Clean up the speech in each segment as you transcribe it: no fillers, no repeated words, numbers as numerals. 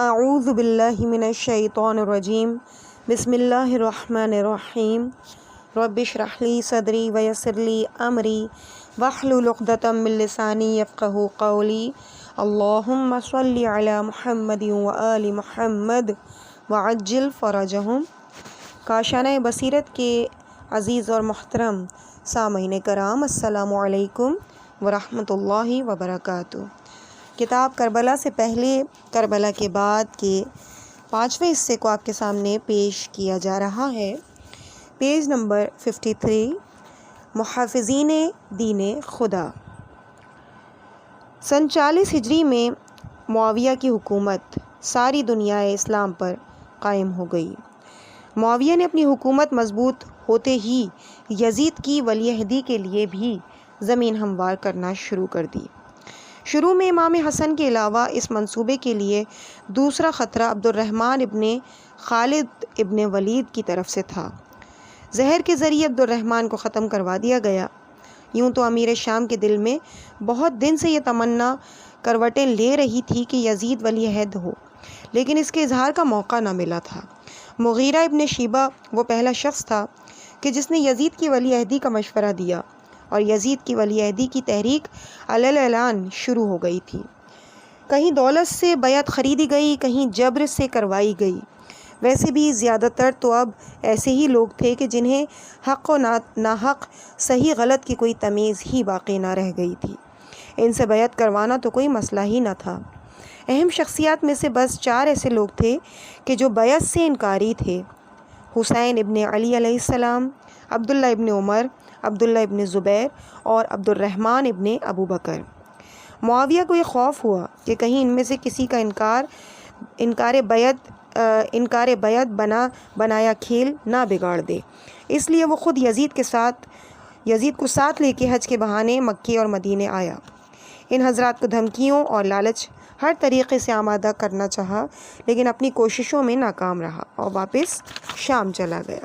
اعوذ باللہ من الشیطان الرجیم بسم اللہ الرحمن الرحیم رب اشرح لی صدری ویسر لی امری واحلل عقدۃ من لسانی یفقہوا قولی اللہم صلی علی محمد وآل محمد وعجل فرجہم۔ کاشانہ بصیرت کے عزیز اور محترم سامعین کرام، السلام علیکم ورحمۃ اللہ وبرکاتہ۔ کتاب کربلا سے پہلے کربلا کے بعد کے 5ویں حصے کو آپ کے سامنے پیش کیا جا رہا ہے۔ پیج نمبر 53، محافظین دین خدا۔ سن 40 ہجری میں معاویہ کی حکومت ساری دنیا اسلام پر قائم ہو گئی۔ معاویہ نے اپنی حکومت مضبوط ہوتے ہی یزید کی ولی عہدی کے لیے بھی زمین ہموار کرنا شروع کر دی۔ شروع میں امام حسن کے علاوہ اس منصوبے کے لیے دوسرا خطرہ عبد الرحمن ابن خالد ابن ولید کی طرف سے تھا۔ زہر کے ذریعے عبد الرحمن کو ختم کروا دیا گیا۔ یوں تو امیر شام کے دل میں بہت دن سے یہ تمنا کروٹیں لے رہی تھی کہ یزید ولی عہد ہو، لیکن اس کے اظہار کا موقع نہ ملا تھا۔ مغیرہ ابن شیبہ وہ پہلا شخص تھا کہ جس نے یزید کی ولی عہدی کا مشورہ دیا، اور یزید کی ولی عہدی کی تحریک علی اعلان شروع ہو گئی تھی۔ کہیں دولت سے بیعت خریدی گئی، کہیں جبر سے کروائی گئی۔ ویسے بھی زیادہ تر تو اب ایسے ہی لوگ تھے کہ جنہیں حق و ناحق، صحیح غلط کی کوئی تمیز ہی باقی نہ رہ گئی تھی۔ ان سے بیعت کروانا تو کوئی مسئلہ ہی نہ تھا۔ اہم شخصیات میں سے بس 4 ایسے لوگ تھے کہ جو بیعت سے انکاری تھے: حسین ابن علی علیہ السلام، عبداللہ ابن عمر، عبداللہ ابن زبیر اور عبد الرحمن ابن ابو بکر۔ معاویہ کو یہ خوف ہوا کہ کہیں ان میں سے کسی کا انکار بیعت بنایا کھیل نہ بگاڑ دے، اس لیے وہ خود یزید کو ساتھ لے کے حج کے بہانے مکے اور مدینے آیا۔ ان حضرات کو دھمکیوں اور لالچ ہر طریقے سے آمادہ کرنا چاہا، لیکن اپنی کوششوں میں ناکام رہا اور واپس شام چلا گیا۔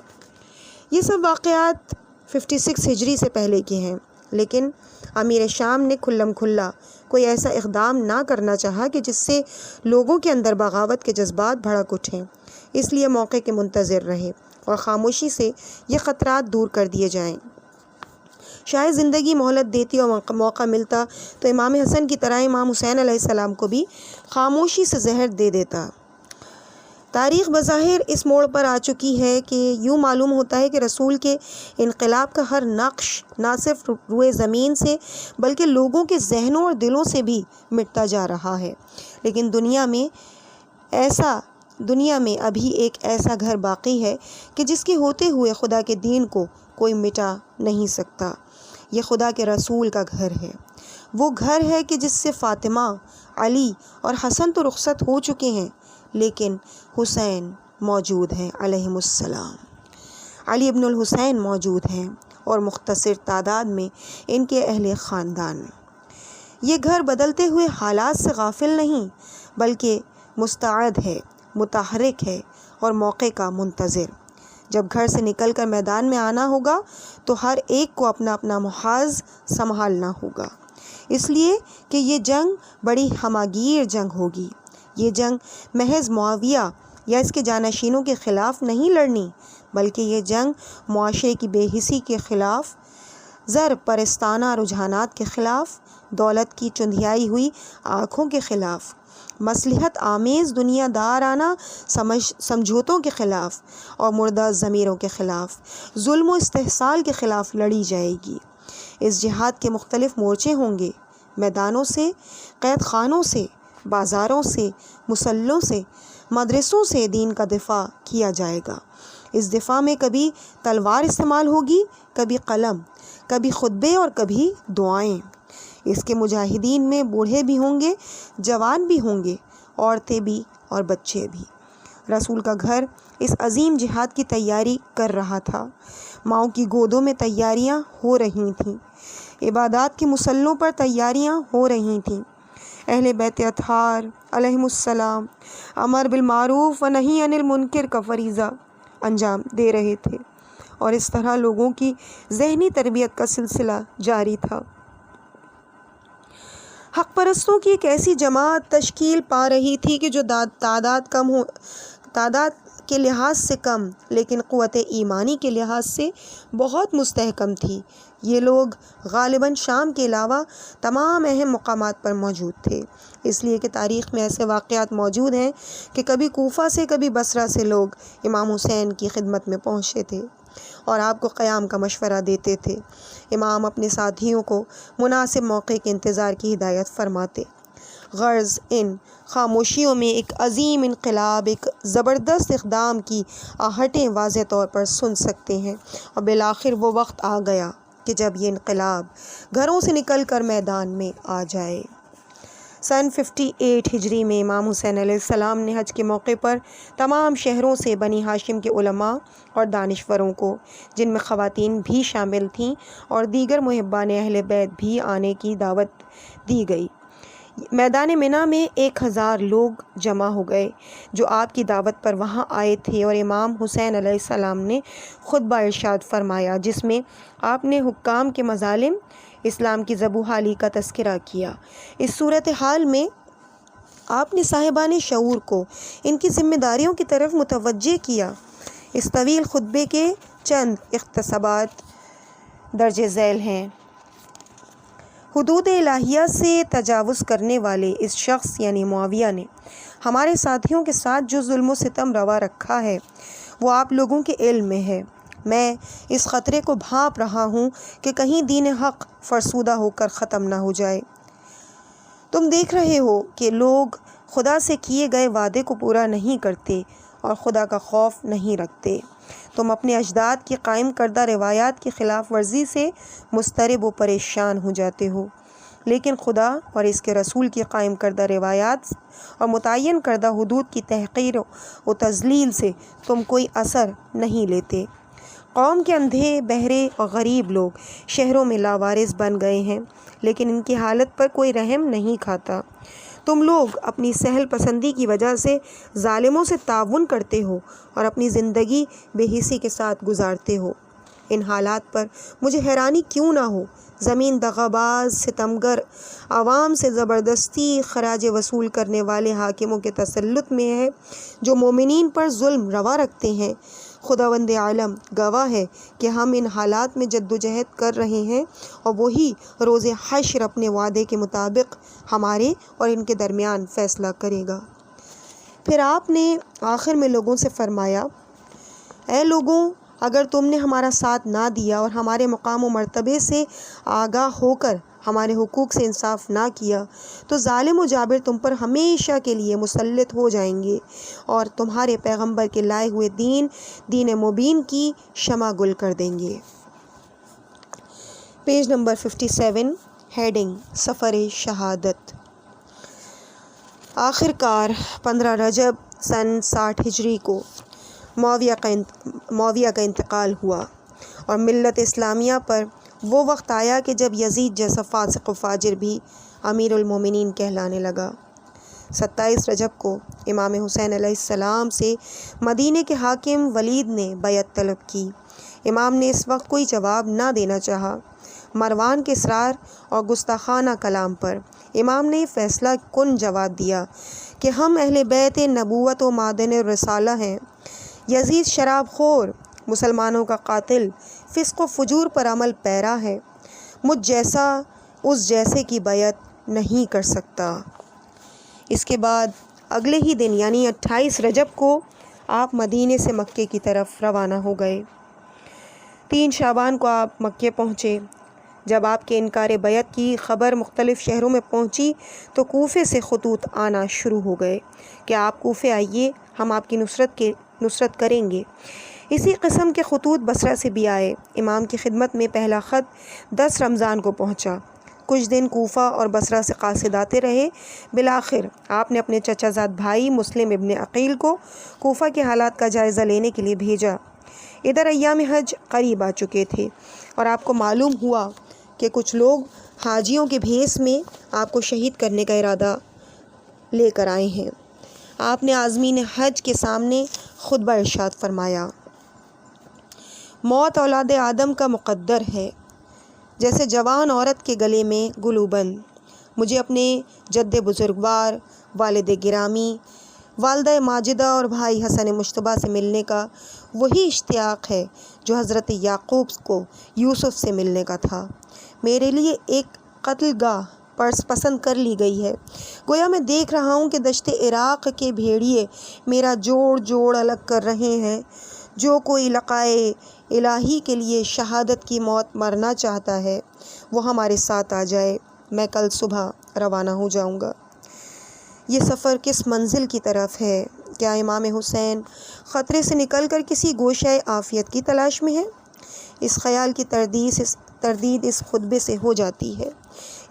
یہ سب واقعات 56 ہجری سے پہلے کے ہیں، لیکن امیر شام نے کھلم کھلا کوئی ایسا اقدام نہ کرنا چاہا کہ جس سے لوگوں کے اندر بغاوت کے جذبات بھڑک اٹھیں، اس لیے موقع کے منتظر رہے اور خاموشی سے یہ خطرات دور کر دیے جائیں۔ شاید زندگی مہلت دیتی اور موقع ملتا تو امام حسن کی طرح امام حسین علیہ السلام کو بھی خاموشی سے زہر دے دیتا۔ تاریخ بظاہر اس موڑ پر آ چکی ہے کہ یوں معلوم ہوتا ہے کہ رسول کے انقلاب کا ہر نقش نہ صرف روئے زمین سے بلکہ لوگوں کے ذہنوں اور دلوں سے بھی مٹتا جا رہا ہے، لیکن دنیا میں ابھی ایک ایسا گھر باقی ہے کہ جس کے ہوتے ہوئے خدا کے دین کو کوئی مٹا نہیں سکتا۔ یہ خدا کے رسول کا گھر ہے۔ وہ گھر ہے کہ جس سے فاطمہ، علی اور حسن تو رخصت ہو چکے ہیں، لیکن حسین موجود ہیں علیہم السلام۔ علی ابن الحسین موجود ہیں اور مختصر تعداد میں ان کے اہل خاندان۔ یہ گھر بدلتے ہوئے حالات سے غافل نہیں بلکہ مستعد ہے، متحرک ہے اور موقع کا منتظر۔ جب گھر سے نکل کر میدان میں آنا ہوگا تو ہر ایک کو اپنا اپنا محاذ سنبھالنا ہوگا، اس لیے کہ یہ جنگ بڑی ہماگیر جنگ ہوگی۔ یہ جنگ محض معاویہ یا اس کے جانشینوں کے خلاف نہیں لڑنی، بلکہ یہ جنگ معاشرے کی بے حسی کے خلاف، زر پرستانہ رجحانات کے خلاف، دولت کی چندھیائی ہوئی آنکھوں کے خلاف، مصلحت آمیز دنیا دارانہ سمجھوتوں کے خلاف اور مردہ ضمیروں کے خلاف، ظلم و استحصال کے خلاف لڑی جائے گی۔ اس جہاد کے مختلف مورچے ہوں گے، میدانوں سے، قید خانوں سے، بازاروں سے، مسلوں سے، مدرسوں سے دین کا دفاع کیا جائے گا۔ اس دفاع میں کبھی تلوار استعمال ہوگی، کبھی قلم، کبھی خطبے اور کبھی دعائیں۔ اس کے مجاہدین میں بوڑھے بھی ہوں گے، جوان بھی ہوں گے، عورتیں بھی اور بچے بھی۔ رسول کا گھر اس عظیم جہاد کی تیاری کر رہا تھا۔ ماؤں کی گودوں میں تیاریاں ہو رہی تھیں، عبادات کے مسلوں پر تیاریاں ہو رہی تھیں۔ اہل بیت اطہار علیہم السلام امر بالمعروف و نہی عن المنکر کا فریضہ انجام دے رہے تھے، اور اس طرح لوگوں کی ذہنی تربیت کا سلسلہ جاری تھا۔ حق پرستوں کی ایک ایسی جماعت تشکیل پا رہی تھی کہ جو تعداد کے لحاظ سے کم لیکن قوت ایمانی کے لحاظ سے بہت مستحکم تھی۔ یہ لوگ غالباً شام کے علاوہ تمام اہم مقامات پر موجود تھے، اس لیے کہ تاریخ میں ایسے واقعات موجود ہیں کہ کبھی کوفہ سے کبھی بصرہ سے لوگ امام حسین کی خدمت میں پہنچے تھے اور آپ کو قیام کا مشورہ دیتے تھے۔ امام اپنے ساتھیوں کو مناسب موقع کے انتظار کی ہدایت فرماتے۔ غرض ان خاموشیوں میں ایک عظیم انقلاب، ایک زبردست اقدام کی آہٹیں واضح طور پر سن سکتے ہیں، اور بالآخر وہ وقت آ گیا کہ جب یہ انقلاب گھروں سے نکل کر میدان میں آ جائے۔ سن 58 ہجری میں امام حسین علیہ السلام نے حج کے موقع پر تمام شہروں سے بنی ہاشم کے علماء اور دانشوروں کو، جن میں خواتین بھی شامل تھیں اور دیگر محبان اہل بیت بھی آنے کی دعوت دی گئی۔ میدان منی میں 1000 لوگ جمع ہو گئے جو آپ کی دعوت پر وہاں آئے تھے، اور امام حسین علیہ السلام نے خطبہ ارشاد فرمایا جس میں آپ نے حکام کے مظالم، اسلام کی زبوحالی کا تذکرہ کیا۔ اس صورتحال میں آپ نے صاحبان شعور کو ان کی ذمہ داریوں کی طرف متوجہ کیا۔ اس طویل خطبے کے چند اقتباسات درج ذیل ہیں۔ حدود الہیہ سے تجاوز کرنے والے اس شخص یعنی معاویہ نے ہمارے ساتھیوں کے ساتھ جو ظلم و ستم روا رکھا ہے وہ آپ لوگوں کے علم میں ہے۔ میں اس خطرے کو بھانپ رہا ہوں کہ کہیں دین حق فرسودہ ہو کر ختم نہ ہو جائے۔ تم دیکھ رہے ہو کہ لوگ خدا سے کیے گئے وعدے کو پورا نہیں کرتے اور خدا کا خوف نہیں رکھتے۔ تم اپنے اجداد کی قائم کردہ روایات کی خلاف ورزی سے مضطرب و پریشان ہو جاتے ہو، لیکن خدا اور اس کے رسول کی قائم کردہ روایات اور متعین کردہ حدود کی تحقیر و تذلیل سے تم کوئی اثر نہیں لیتے۔ قوم کے اندھے، بہرے اور غریب لوگ شہروں میں لاوارث بن گئے ہیں، لیکن ان کی حالت پر کوئی رحم نہیں کھاتا۔ تم لوگ اپنی سہل پسندی کی وجہ سے ظالموں سے تعاون کرتے ہو اور اپنی زندگی بے حسی کے ساتھ گزارتے ہو۔ ان حالات پر مجھے حیرانی کیوں نہ ہو۔ زمین دغاباز، ستمگر، عوام سے زبردستی خراج وصول کرنے والے حاکموں کے تسلط میں ہے جو مومنین پر ظلم روا رکھتے ہیں۔ خداوند عالم گواہ ہے کہ ہم ان حالات میں جد و جہد کر رہے ہیں، اور وہی روز حشر اپنے وعدے کے مطابق ہمارے اور ان کے درمیان فیصلہ کرے گا۔ پھر آپ نے آخر میں لوگوں سے فرمایا، اے لوگوں، اگر تم نے ہمارا ساتھ نہ دیا اور ہمارے مقام و مرتبے سے آگاہ ہو کر ہمارے حقوق سے انصاف نہ کیا تو ظالم و جابر تم پر ہمیشہ کے لیے مسلط ہو جائیں گے اور تمہارے پیغمبر کے لائے ہوئے دین مبین کی شمع گل کر دیں گے۔ پیج نمبر 57، ہیڈنگ سفر شہادت۔ آخر کار 15 رجب سن 60 ہجری کو معاویہ کا انتقال ہوا اور ملت اسلامیہ پر وہ وقت آیا کہ جب یزید جیسا فاسق و فاجر بھی امیر المومنین کہلانے لگا۔ 27 رجب کو امام حسین علیہ السلام سے مدینے کے حاکم ولید نے بیعت طلب کی۔ امام نے اس وقت کوئی جواب نہ دینا چاہا۔ مروان کے اصرار اور گستاخانہ کلام پر امام نے فیصلہ کن جواب دیا کہ ہم اہل بیت نبوت و معدن رسالہ ہیں۔ یزید شراب خور، مسلمانوں کا قاتل، فسق و فجور پر عمل پیرا ہے، مجھ جیسا اس جیسے کی بیعت نہیں کر سکتا۔ اس کے بعد اگلے ہی دن یعنی 28 رجب کو آپ مدینے سے مکے کی طرف روانہ ہو گئے۔ 3 شعبان کو آپ مکے پہنچے۔ جب آپ کے انکار بیعت کی خبر مختلف شہروں میں پہنچی تو کوفے سے خطوط آنا شروع ہو گئے کہ آپ کوفے آئیے، ہم آپ کی نصرت کریں گے۔ اسی قسم کے خطوط بصرہ سے بھی آئے۔ امام کی خدمت میں پہلا خط 10 رمضان کو پہنچا۔ کچھ دن کوفہ اور بصرہ سے قاصد آتے رہے۔ بالآخر آپ نے اپنے چچا زاد بھائی مسلم ابن عقیل کو کوفہ کے حالات کا جائزہ لینے کے لیے بھیجا۔ ادھر ایام حج قریب آ چکے تھے اور آپ کو معلوم ہوا کہ کچھ لوگ حاجیوں کے بھیس میں آپ کو شہید کرنے کا ارادہ لے کر آئے ہیں۔ آپ نے عازمین حج کے سامنے خطبہ ارشاد فرمایا، موت اولاد آدم کا مقدر ہے، جیسے جوان عورت کے گلے میں گلوبند، مجھے اپنے جد بزرگوار، والد گرامی، والدہ ماجدہ اور بھائی حسن مجتبیٰ سے ملنے کا وہی اشتیاق ہے جو حضرت یعقوب کو یوسف سے ملنے کا تھا۔ میرے لیے ایک قتل گاہ پسند کر لی گئی ہے، گویا میں دیکھ رہا ہوں کہ دشت عراق کے بھیڑیے میرا جوڑ جوڑ الگ کر رہے ہیں۔ جو کوئی لقائے الہی کے لیے شہادت کی موت مرنا چاہتا ہے وہ ہمارے ساتھ آ جائے، میں کل صبح روانہ ہو جاؤں گا۔ یہ سفر کس منزل کی طرف ہے؟ کیا امام حسین خطرے سے نکل کر کسی گوشۂ عافیت کی تلاش میں ہے؟ اس خیال کی تردید اس خطبے سے ہو جاتی ہے۔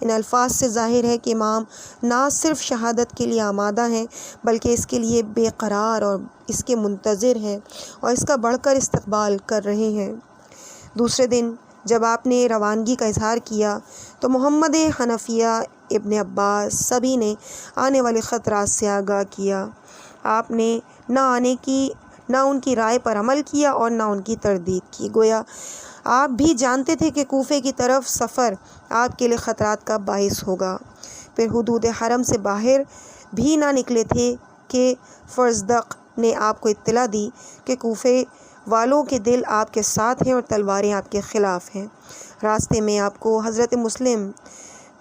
ان الفاظ سے ظاہر ہے کہ امام نہ صرف شہادت کے لیے آمادہ ہیں بلکہ اس کے لیے بے قرار اور اس کے منتظر ہیں اور اس کا بڑھ کر استقبال کر رہے ہیں۔ دوسرے دن جب آپ نے روانگی کا اظہار کیا تو محمد حنفیہ، ابن عباس سبھی نے آنے والے خطرات سے آگاہ کیا۔ آپ نے نہ ان کی رائے پر عمل کیا اور نہ ان کی تردید کی، گویا آپ بھی جانتے تھے کہ کوفے کی طرف سفر آپ کے لیے خطرات کا باعث ہوگا۔ پھر حدود حرم سے باہر بھی نہ نکلے تھے کہ فرزدق نے آپ کو اطلاع دی کہ کوفے والوں کے دل آپ کے ساتھ ہیں اور تلواریں آپ کے خلاف ہیں۔ راستے میں آپ کو حضرت مسلم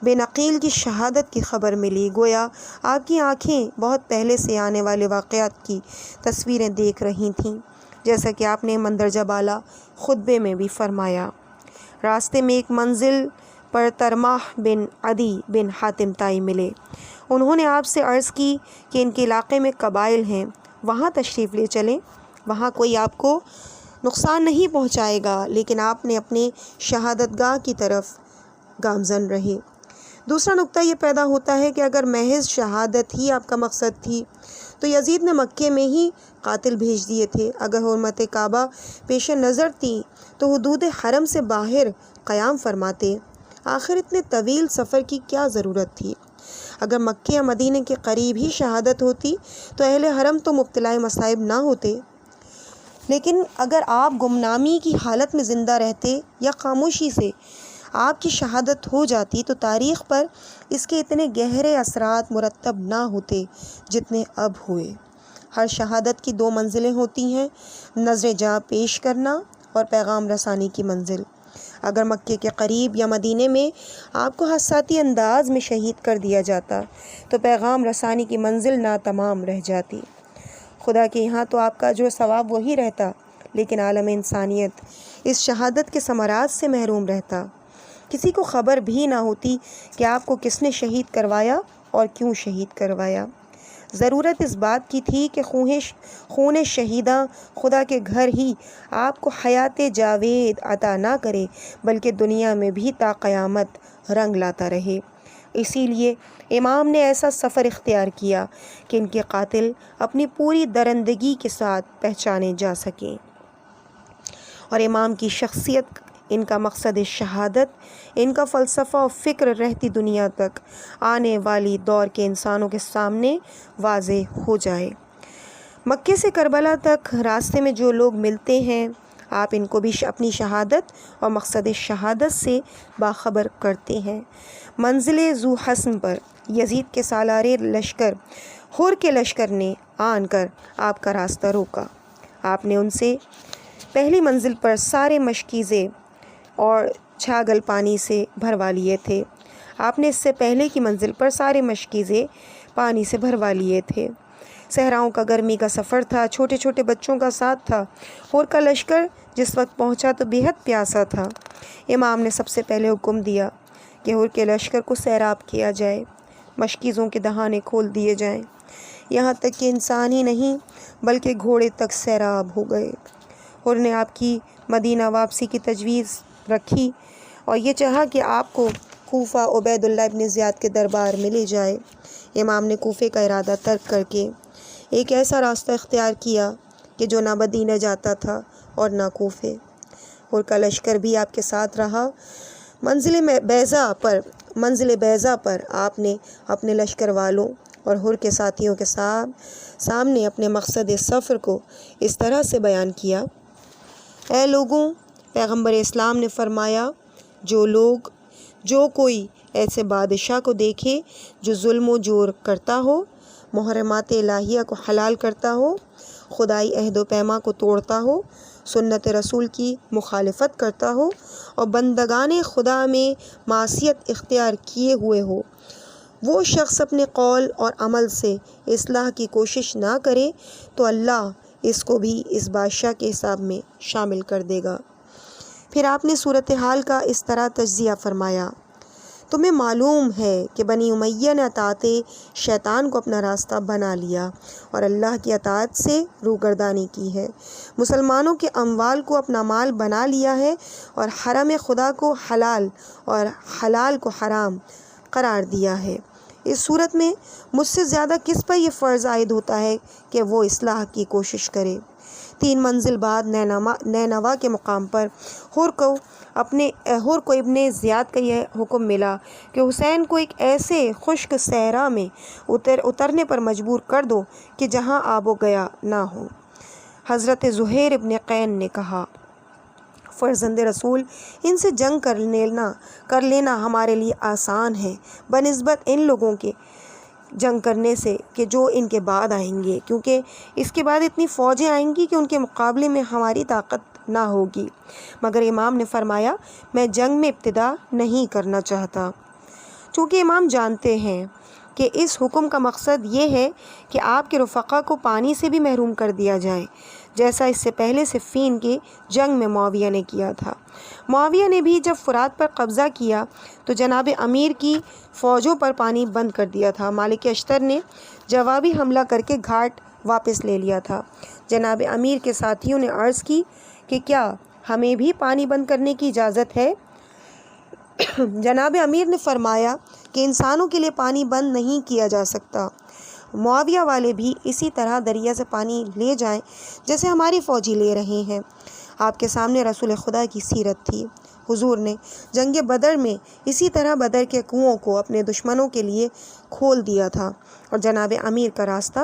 بن عقیل کی شہادت کی خبر ملی، گویا آپ کی آنکھیں بہت پہلے سے آنے والے واقعات کی تصویریں دیکھ رہی تھیں، جیسا کہ آپ نے مندرجہ بالا خطبے میں بھی فرمایا۔ راستے میں ایک منزل پر ترماح بن عدی بن حاتم تائی ملے۔ انہوں نے آپ سے عرض کی کہ ان کے علاقے میں قبائل ہیں، وہاں تشریف لے چلیں، وہاں کوئی آپ کو نقصان نہیں پہنچائے گا، لیکن آپ نے اپنے شہادت گاہ کی طرف گامزن رہے۔ دوسرا نقطہ یہ پیدا ہوتا ہے کہ اگر محض شہادت ہی آپ کا مقصد تھی تو یزید نے مکے میں ہی قاتل بھیج دیے تھے۔ اگر حرمت کعبہ پیش نظر تھی تو حدود حرم سے باہر قیام فرماتے، آخر اتنے طویل سفر کی کیا ضرورت تھی؟ اگر مکے یا مدینے کے قریب ہی شہادت ہوتی تو اہل حرم تو مبتلا مصائب نہ ہوتے، لیکن اگر آپ گمنامی کی حالت میں زندہ رہتے یا خاموشی سے آپ کی شہادت ہو جاتی تو تاریخ پر اس کے اتنے گہرے اثرات مرتب نہ ہوتے جتنے اب ہوئے۔ ہر شہادت کی دو منزلیں ہوتی ہیں، نظر جاں پیش کرنا اور پیغام رسانی کی منزل۔ اگر مکے کے قریب یا مدینے میں آپ کو حساسی انداز میں شہید کر دیا جاتا تو پیغام رسانی کی منزل ناتمام رہ جاتی۔ خدا کے یہاں تو آپ کا اجر و ثواب وہی رہتا، لیکن عالم انسانیت اس شہادت کے ثمرات سے محروم رہتا۔ کسی کو خبر بھی نہ ہوتی کہ آپ کو کس نے شہید کروایا اور کیوں شہید کروایا۔ ضرورت اس بات کی تھی کہ خون شہیداں خدا کے گھر ہی آپ کو حیات جاوید عطا نہ کرے بلکہ دنیا میں بھی تا قیامت رنگ لاتا رہے۔ اسی لیے امام نے ایسا سفر اختیار کیا کہ ان کے قاتل اپنی پوری درندگی کے ساتھ پہچانے جا سکیں، اور امام کی شخصیت، ان کا مقصد شہادت، ان کا فلسفہ و فکر رہتی دنیا تک آنے والی دور کے انسانوں کے سامنے واضح ہو جائے۔ مکے سے کربلا تک راستے میں جو لوگ ملتے ہیں آپ ان کو بھی اپنی شہادت اور مقصد شہادت سے باخبر کرتے ہیں۔ منزل ذو حسن پر یزید کے سالار لشکر حر کے لشکر نے آن کر آپ کا راستہ روکا۔ آپ نے ان سے پہلی منزل پر سارے مشکیزے اور چھاگل پانی سے بھروا لیے تھے۔ آپ نے اس سے پہلے کی منزل پر سارے مشکیزے پانی سے بھروا لیے تھے۔ صحراؤں کا گرمی کا سفر تھا، چھوٹے چھوٹے بچوں کا ساتھ تھا۔ حر کا لشکر جس وقت پہنچا تو بے حد پیاسا تھا۔ امام نے سب سے پہلے حکم دیا کہ حر کے لشکر کو سیراب کیا جائے، مشکیزوں کے دہانے کھول دیے جائیں، یہاں تک کہ انسان ہی نہیں بلکہ گھوڑے تک سیراب ہو گئے۔ حر نے آپ کی مدینہ واپسی کی تجویز رکھی اور یہ چاہا کہ آپ کو کوفہ عبید اللہ ابن زیاد کے دربار میں لے جائے۔ امام نے کوفے کا ارادہ ترک کر کے ایک ایسا راستہ اختیار کیا کہ جو نہ مدینہ جاتا تھا اور نہ کوفے۔ حر کا لشکر بھی آپ کے ساتھ رہا۔ منزل بیضا پر آپ نے اپنے لشکر والوں اور حر کے ساتھیوں کے سامنے اپنے مقصد سفر کو اس طرح سے بیان کیا: اے لوگوں، پیغمبر اسلام نے فرمایا، جو کوئی ایسے بادشاہ کو دیکھے جو ظلم و جور کرتا ہو، محرمات الہیہ کو حلال کرتا ہو، خدائی عہد و پیما کو توڑتا ہو، سنت رسول کی مخالفت کرتا ہو اور بندگان خدا میں معصیت اختیار کیے ہوئے ہو۔ وہ شخص اپنے قول اور عمل سے اصلاح کی کوشش نہ کرے تو اللہ اس کو بھی اس بادشاہ کے حساب میں شامل کر دے گا۔ پھر آپ نے صورتحال کا اس طرح تجزیہ فرمایا، تمہیں معلوم ہے کہ بنی امیہ نے اطاعت شیطان کو اپنا راستہ بنا لیا اور اللہ کی اطاعت سے روگردانی کی ہے، مسلمانوں کے اموال کو اپنا مال بنا لیا ہے اور حرم خدا کو حلال اور حلال کو حرام قرار دیا ہے۔ اس صورت میں مجھ سے زیادہ کس پر یہ فرض عائد ہوتا ہے کہ وہ اصلاح کی کوشش کرے۔ 3 منزل بعد نینوا کے مقام پر ہور کو ابن زیاد کا یہ حکم ملا کہ حسین کو ایک ایسے خشک صحرا میں اترنے پر مجبور کر دو کہ جہاں آب و گیا نہ ہو۔ حضرت زہیر ابن قین نے کہا، فرزند رسول، ان سے جنگ کر لینا ہمارے لیے آسان ہے بنسبت ان لوگوں کے جنگ کرنے سے کہ جو ان کے بعد آئیں گے، کیونکہ اس کے بعد اتنی فوجیں آئیں گی کہ ان کے مقابلے میں ہماری طاقت نہ ہوگی۔ مگر امام نے فرمایا، میں جنگ میں ابتدا نہیں کرنا چاہتا، چونکہ امام جانتے ہیں کہ اس حکم کا مقصد یہ ہے کہ آپ کے رفقا کو پانی سے بھی محروم کر دیا جائے، جیسا اس سے پہلے صفین کی جنگ میں معاویہ نے کیا تھا۔ معاویہ نے بھی جب فرات پر قبضہ کیا تو جناب امیر کی فوجوں پر پانی بند کر دیا تھا۔ مالک اشتر نے جوابی حملہ کر کے گھاٹ واپس لے لیا تھا۔ جناب امیر کے ساتھیوں نے عرض کی کہ کیا ہمیں بھی پانی بند کرنے کی اجازت ہے؟ جناب امیر نے فرمایا کہ انسانوں کے لیے پانی بند نہیں کیا جا سکتا، معاویہ والے بھی اسی طرح دریا سے پانی لے جائیں جیسے ہماری فوجی لے رہے ہیں۔ آپ کے سامنے رسول خدا کی سیرت تھی۔ حضور نے جنگ بدر میں اسی طرح بدر کے کنوؤں کو اپنے دشمنوں کے لیے کھول دیا تھا اور جناب امیر کا راستہ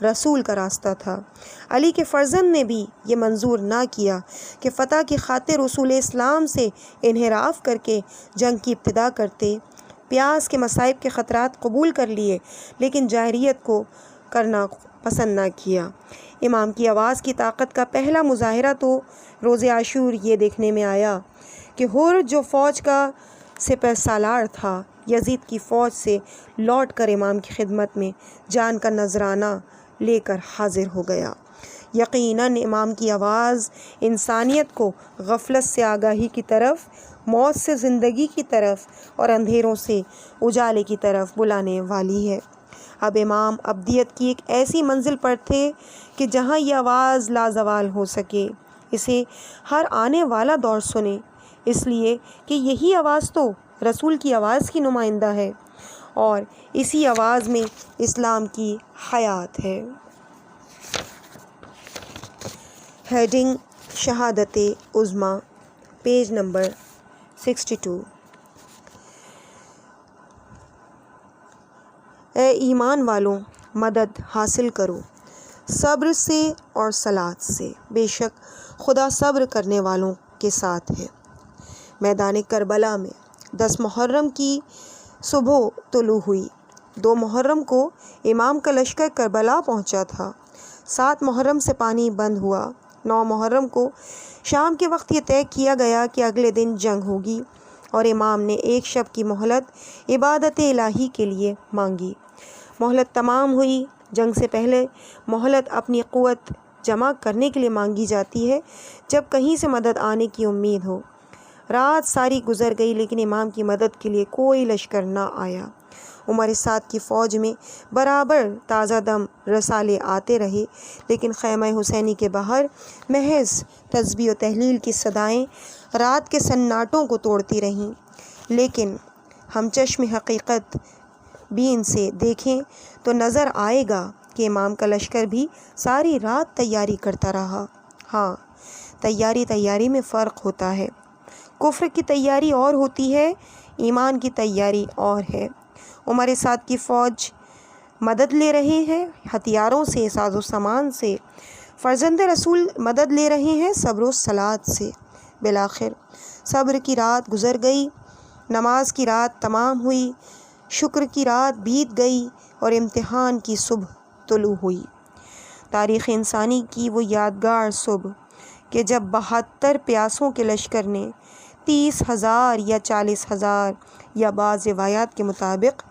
رسول کا راستہ تھا۔ علی کے فرزند نے بھی یہ منظور نہ کیا کہ فتح کی خاطر رسول اسلام سے انحراف کر کے جنگ کی ابتدا کرتے۔ پیاس کے مصائب کے خطرات قبول کر لیے لیکن جاہریت کو کرنا پسند نہ کیا۔ امام کی آواز کی طاقت کا پہلا مظاہرہ تو روز عاشور یہ دیکھنے میں آیا کہ ہور جو فوج کا سپہ سالار تھا، یزید کی فوج سے لوٹ کر امام کی خدمت میں جان کا نذرانہ لے کر حاضر ہو گیا۔ یقیناً امام کی آواز انسانیت کو غفلت سے آگاہی کی طرف، موت سے زندگی کی طرف اور اندھیروں سے اجالے کی طرف بلانے والی ہے۔ اب امام ابدیت کی ایک ایسی منزل پر تھے کہ جہاں یہ آواز لازوال ہو سکے، اسے ہر آنے والا دور سنے، اس لیے کہ یہی آواز تو رسول کی آواز کی نمائندہ ہے اور اسی آواز میں اسلام کی حیات ہے۔ ہیڈنگ شہادت عظمیٰ، پیج نمبر 62۔ اے ایمان والوں، مدد حاصل کرو صبر سے اور صلات سے، بے شک خدا صبر کرنے والوں کے ساتھ ہے۔ میدان کربلا میں 10 محرم کی صبح طلوع ہوئی۔ 2 محرم کو امام کا لشکر کربلا پہنچا تھا۔ 7 محرم سے پانی بند ہوا۔ 9 محرم کو شام کے وقت یہ طے کیا گیا کہ اگلے دن جنگ ہوگی اور امام نے 1 شب کی مہلت عبادت الہی کے لیے مانگی۔ مہلت تمام ہوئی۔ جنگ سے پہلے مہلت اپنی قوت جمع کرنے کے لیے مانگی جاتی ہے جب کہیں سے مدد آنے کی امید ہو۔ رات ساری گزر گئی لیکن امام کی مدد کے لیے کوئی لشکر نہ آیا۔ عمر سعد کی فوج میں برابر تازہ دم رسالے آتے رہے لیکن خیمہ حسینی کے باہر محض تسبیح و تحلیل کی صدائیں رات کے سناٹوں کو توڑتی رہیں۔ لیکن ہم چشم حقیقت بین سے دیکھیں تو نظر آئے گا کہ امام کا لشکر بھی ساری رات تیاری کرتا رہا۔ ہاں، تیاری میں فرق ہوتا ہے۔ کفر کی تیاری اور ہوتی ہے، ایمان کی تیاری اور ہے۔ عمر سعد کی فوج مدد لے رہے ہیں ہتھیاروں سے، ساز و سامان سے۔ فرزند رسول مدد لے رہے ہیں صبر و صلات سے۔ بالآخر صبر کی رات گزر گئی۔ نماز کی رات تمام ہوئی، شکر کی رات بیت گئی اور امتحان کی صبح طلوع ہوئی۔ تاریخ انسانی کی وہ یادگار صبح کہ جب 72 پیاسوں کے لشکر نے 30,000 یا 40,000 یا بعض روایات کے مطابق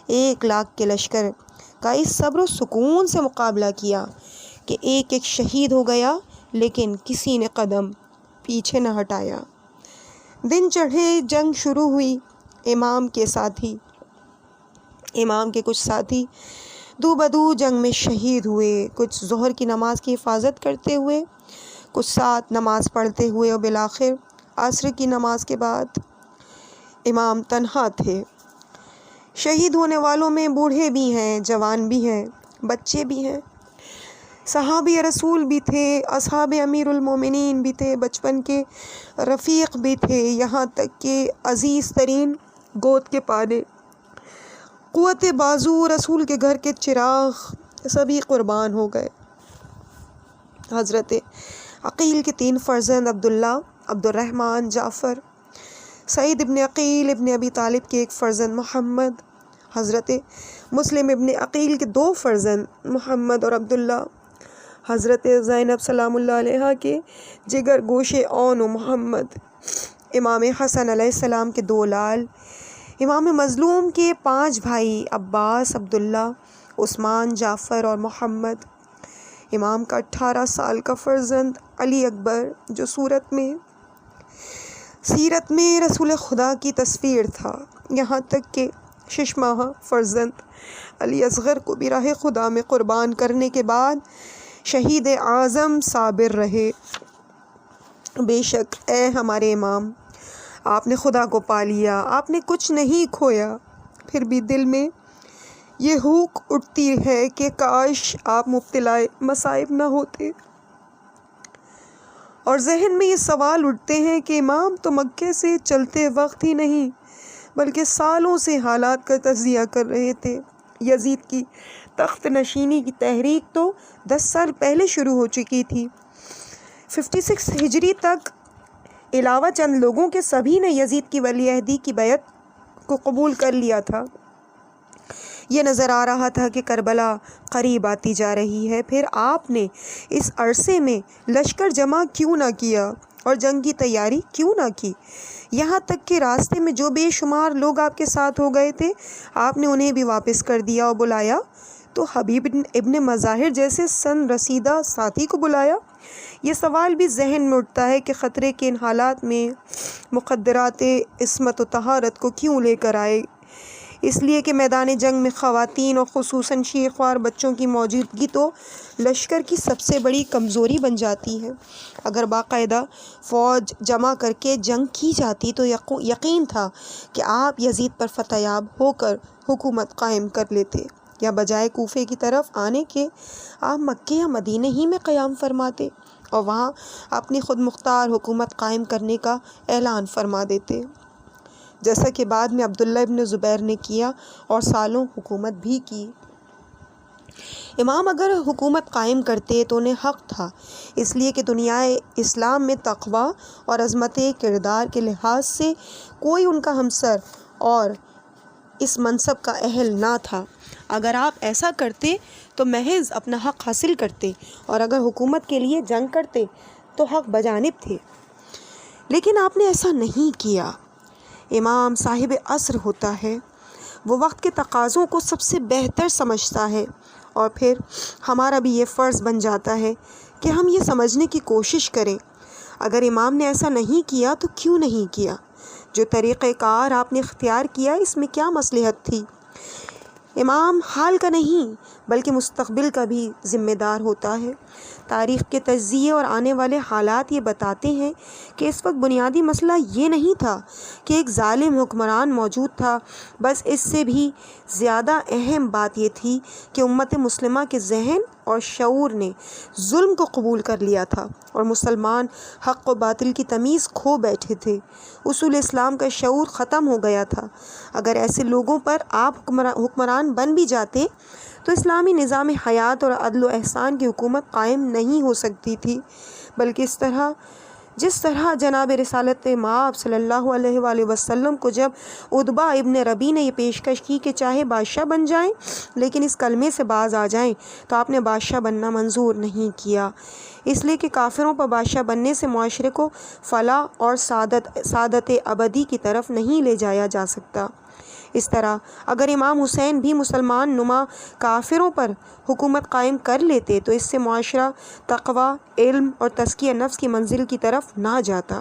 1,00,000 کے لشکر کا اس صبر و سکون سے مقابلہ کیا کہ ایک ایک شہید ہو گیا، لیکن کسی نے قدم پیچھے نہ ہٹایا۔ دن چڑھے، جنگ شروع ہوئی۔ امام کے کچھ ساتھی دو بدو جنگ میں شہید ہوئے، کچھ ظہر کی نماز کی حفاظت کرتے ہوئے، کچھ ساتھ نماز پڑھتے ہوئے، اور بالآخر عصر کی نماز کے بعد امام تنہا تھے۔ شہید ہونے والوں میں بوڑھے بھی ہیں، جوان بھی ہیں، بچے بھی ہیں، صحابی رسول بھی تھے، اصحاب امیر المومنین بھی تھے، بچپن کے رفیق بھی تھے، یہاں تک کہ عزیز ترین گود کے پالے، قوت بازو، رسول کے گھر کے چراغ سبھی قربان ہو گئے۔ حضرت عقیل کے 3 فرزند عبداللہ، عبد الرحمن، جعفر، سعید ابن عقیل ابن ابی طالب کے 1 فرزند محمد، حضرت مسلم ابن عقیل کے 2 فرزند محمد اور عبداللہ، حضرت زینب سلام اللہ علیہا کے جگر گوشے اون و محمد، امام حسن علیہ السلام کے 2 لال، امام مظلوم کے 5 بھائی عباس، عبداللہ، عثمان، جعفر اور محمد، امام کا 18 سال کا فرزند علی اکبر جو سیرت میں رسول خدا کی تصویر تھا، یہاں تک کہ 6 ماہ فرزند علی اصغر کو بھی راہ خدا میں قربان کرنے کے بعد شہید اعظم صابر رہے۔ بے شک اے ہمارے امام، آپ نے خدا کو پا لیا، آپ نے کچھ نہیں کھویا، پھر بھی دل میں یہ ہوک اٹھتی ہے کہ کاش آپ مبتلا مصائب نہ ہوتے، اور ذہن میں یہ سوال اٹھتے ہیں کہ امام تو مکے سے چلتے وقت ہی نہیں بلکہ سالوں سے حالات کا تجزیہ کر رہے تھے۔ یزید کی تخت نشینی کی تحریک تو 10 سال پہلے شروع ہو چکی تھی۔ 56 ہجری تک علاوہ چند لوگوں کے سبھی نے یزید کی ولی عہدی کی بیعت کو قبول کر لیا تھا۔ یہ نظر آ رہا تھا کہ کربلا قریب آتی جا رہی ہے، پھر آپ نے اس عرصے میں لشکر جمع کیوں نہ کیا اور جنگ کی تیاری کیوں نہ کی؟ یہاں تک کہ راستے میں جو بے شمار لوگ آپ کے ساتھ ہو گئے تھے، آپ نے انہیں بھی واپس کر دیا اور بلایا تو حبیب ابن مظاہر جیسے سن رسیدہ ساتھی کو بلایا۔ یہ سوال بھی ذہن میں اٹھتا ہے کہ خطرے کے ان حالات میں مقدرات عصمت و طہارت کو کیوں لے کر آئے؟ اس لیے کہ میدان جنگ میں خواتین اور خصوصاً شیخوار بچوں کی موجودگی تو لشکر کی سب سے بڑی کمزوری بن جاتی ہے۔ اگر باقاعدہ فوج جمع کر کے جنگ کی جاتی تو یقین تھا کہ آپ یزید پر فتح یاب ہو کر حکومت قائم کر لیتے، یا بجائے کوفے کی طرف آنے کے آپ مکے یا مدینے ہی میں قیام فرماتے اور وہاں اپنی خود مختار حکومت قائم کرنے کا اعلان فرما دیتے، جیسا کہ بعد میں عبداللہ ابن زبیر نے کیا اور سالوں حکومت بھی کی۔ امام اگر حکومت قائم کرتے تو انہیں حق تھا، اس لیے کہ دنیا اسلام میں تقوی اور عظمت کردار کے لحاظ سے کوئی ان کا ہمسر اور اس منصب کا اہل نہ تھا۔ اگر آپ ایسا کرتے تو محض اپنا حق حاصل کرتے، اور اگر حکومت کے لیے جنگ کرتے تو حق بجانب تھے، لیکن آپ نے ایسا نہیں کیا۔ امام صاحب عصر ہوتا ہے، وہ وقت کے تقاضوں کو سب سے بہتر سمجھتا ہے، اور پھر ہمارا بھی یہ فرض بن جاتا ہے کہ ہم یہ سمجھنے کی کوشش کریں اگر امام نے ایسا نہیں کیا تو کیوں نہیں کیا؟ جو طریقہ کار آپ نے اختیار کیا اس میں کیا مصلحت تھی؟ امام حال کا نہیں بلکہ مستقبل کا بھی ذمہ دار ہوتا ہے۔ تاریخ کے تجزیے اور آنے والے حالات یہ بتاتے ہیں کہ اس وقت بنیادی مسئلہ یہ نہیں تھا کہ ایک ظالم حکمران موجود تھا، بس اس سے بھی زیادہ اہم بات یہ تھی کہ امت مسلمہ کے ذہن اور شعور نے ظلم کو قبول کر لیا تھا اور مسلمان حق و باطل کی تمیز کھو بیٹھے تھے۔ اصول اسلام کا شعور ختم ہو گیا تھا۔ اگر ایسے لوگوں پر آپ حکمران بن بھی جاتے تو اسلامی نظام حیات اور عدل و احسان کی حکومت قائم نہیں ہو سکتی تھی، بلکہ اس طرح جس طرح جناب رسالت مآب صلی اللہ علیہ وآلہ وسلم کو جب عتبہ ابن ربیع نے یہ پیشکش کی کہ چاہے بادشاہ بن جائیں لیکن اس کلمے سے باز آ جائیں، تو آپ نے بادشاہ بننا منظور نہیں کیا، اس لیے کہ کافروں پر بادشاہ بننے سے معاشرے کو فلاح اور سعادت ابدی کی طرف نہیں لے جایا جا سکتا۔ اس طرح اگر امام حسین بھی مسلمان نما کافروں پر حکومت قائم کر لیتے تو اس سے معاشرہ تقوی، علم اور تزکیہ نفس کی منزل کی طرف نہ جاتا۔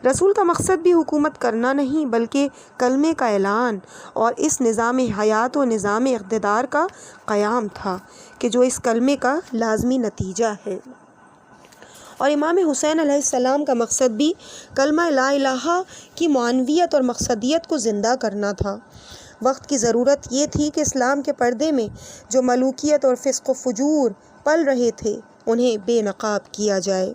رسول کا مقصد بھی حکومت کرنا نہیں بلکہ کلمے کا اعلان اور اس نظام حیات و نظام اقتدار کا قیام تھا کہ جو اس کلمے کا لازمی نتیجہ ہے۔ اور امام حسین علیہ السلام کا مقصد بھی کلمہ لا الہ کی معنویت اور مقصدیت کو زندہ کرنا تھا۔ وقت کی ضرورت یہ تھی کہ اسلام کے پردے میں جو ملوکیت اور فسق و فجور پل رہے تھے انہیں بے نقاب کیا جائے۔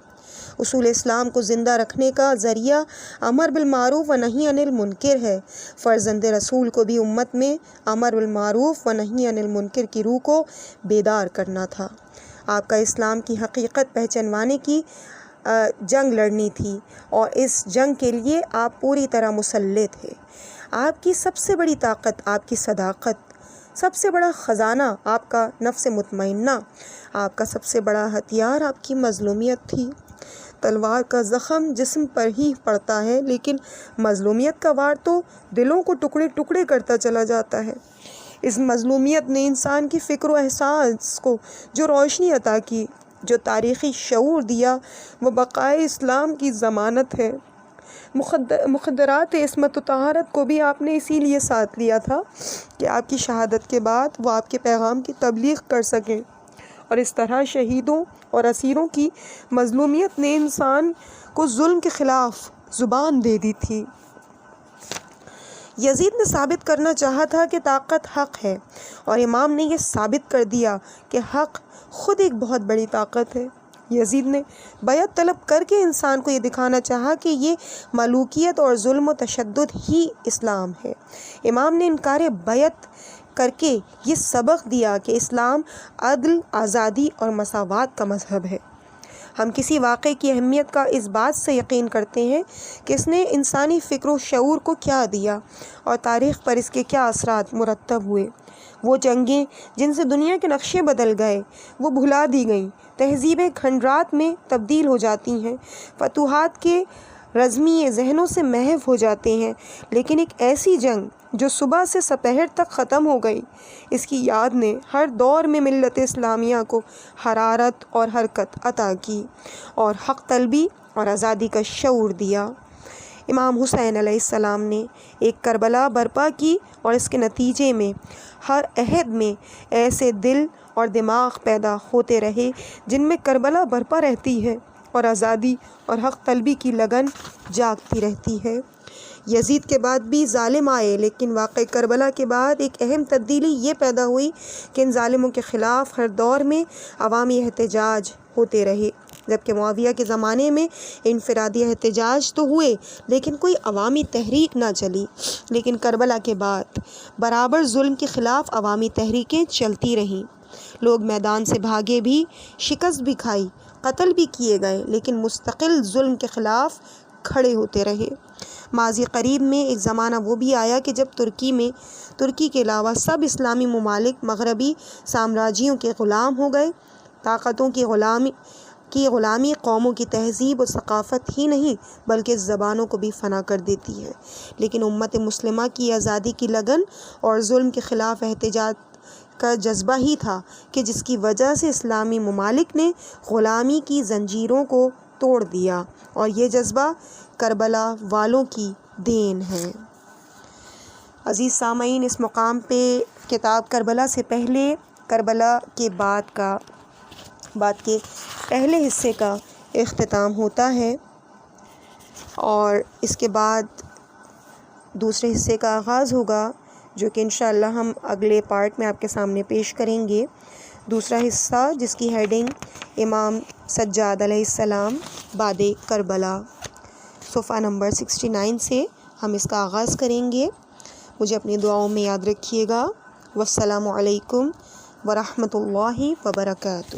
اصول اسلام کو زندہ رکھنے کا ذریعہ امر بالمعروف و نہی عن المنکر ہے۔ فرزند رسول کو بھی امت میں امر بالمعروف و نہی عن المنکر کی روح کو بیدار کرنا تھا۔ آپ کا اسلام کی حقیقت پہچانوانے کی جنگ لڑنی تھی اور اس جنگ کے لیے آپ پوری طرح مسلح تھے۔ آپ کی سب سے بڑی طاقت آپ کی صداقت، سب سے بڑا خزانہ آپ کا نفس مطمئنہ، آپ کا سب سے بڑا ہتھیار آپ کی مظلومیت تھی۔ تلوار کا زخم جسم پر ہی پڑتا ہے لیکن مظلومیت کا وار تو دلوں کو ٹکڑے ٹکڑے کرتا چلا جاتا ہے۔ اس مظلومیت نے انسان کی فکر و احساس کو جو روشنی عطا کی، جو تاریخی شعور دیا، وہ بقائے اسلام کی ضمانت ہے۔ مخدرات عصمت و طہارت کو بھی آپ نے اسی لیے ساتھ لیا تھا کہ آپ کی شہادت کے بعد وہ آپ کے پیغام کی تبلیغ کر سکیں، اور اس طرح شہیدوں اور اسیروں کی مظلومیت نے انسان کو ظلم کے خلاف زبان دے دی تھی۔ یزید نے ثابت کرنا چاہا تھا کہ طاقت حق ہے، اور امام نے یہ ثابت کر دیا کہ حق خود ایک بہت بڑی طاقت ہے۔ یزید نے بیعت طلب کر کے انسان کو یہ دکھانا چاہا کہ یہ ملوکیت اور ظلم و تشدد ہی اسلام ہے۔ امام نے انکار بیعت کر کے یہ سبق دیا کہ اسلام عدل، آزادی اور مساوات کا مذہب ہے۔ ہم کسی واقعے کی اہمیت کا اس بات سے یقین کرتے ہیں کہ اس نے انسانی فکر و شعور کو کیا دیا اور تاریخ پر اس کے کیا اثرات مرتب ہوئے۔ وہ جنگیں جن سے دنیا کے نقشے بدل گئے وہ بھلا دی گئیں، تہذیبیں کھنڈرات میں تبدیل ہو جاتی ہیں، فتوحات کے رزمی ذہنوں سے محو ہو جاتے ہیں، لیکن ایک ایسی جنگ جو صبح سے سپہر تک ختم ہو گئی، اس کی یاد نے ہر دور میں ملت اسلامیہ کو حرارت اور حرکت عطا کی اور حق طلبی اور آزادی کا شعور دیا۔ امام حسین علیہ السلام نے ایک کربلا برپا کی اور اس کے نتیجے میں ہر عہد میں ایسے دل اور دماغ پیدا ہوتے رہے جن میں کربلا برپا رہتی ہے اور آزادی اور حق طلبی کی لگن جاگتی رہتی ہے۔ یزید کے بعد بھی ظالم آئے، لیکن واقع کربلا کے بعد ایک اہم تبدیلی یہ پیدا ہوئی کہ ان ظالموں کے خلاف ہر دور میں عوامی احتجاج ہوتے رہے۔ جبکہ معاویہ کے زمانے میں انفرادی احتجاج تو ہوئے لیکن کوئی عوامی تحریک نہ چلی، لیکن کربلا کے بعد برابر ظلم کے خلاف عوامی تحریکیں چلتی رہیں۔ لوگ میدان سے بھاگے بھی، شکست بھی کھائی، قتل بھی کیے گئے، لیکن مستقل ظلم کے خلاف کھڑے ہوتے رہے۔ ماضی قریب میں ایک زمانہ وہ بھی آیا کہ جب ترکی کے علاوہ سب اسلامی ممالک مغربی سامراجیوں کے غلام ہو گئے۔ طاقتوں کی غلامی قوموں کی تہذیب و ثقافت ہی نہیں بلکہ زبانوں کو بھی فنا کر دیتی ہے، لیکن امت مسلمہ کی آزادی کی لگن اور ظلم کے خلاف احتجاج کا جذبہ ہی تھا کہ جس کی وجہ سے اسلامی ممالک نے غلامی کی زنجیروں کو توڑ دیا، اور یہ جذبہ کربلا والوں کی دین ہے۔ عزیز سامعین، اس مقام پہ کتاب کربلا سے پہلے کربلا کے بعد کے پہلے حصے کا اختتام ہوتا ہے، اور اس کے بعد دوسرے حصے کا آغاز ہوگا جو کہ انشاءاللہ ہم اگلے پارٹ میں آپ کے سامنے پیش کریں گے۔ دوسرا حصہ جس کی ہیڈنگ امام سجاد علیہ السلام بعد کربلا، صفحہ نمبر 69 سے ہم اس کا آغاز کریں گے۔ مجھے اپنی دعاؤں میں یاد رکھیے گا۔ والسلام علیکم ورحمۃ اللہ وبرکاتہ۔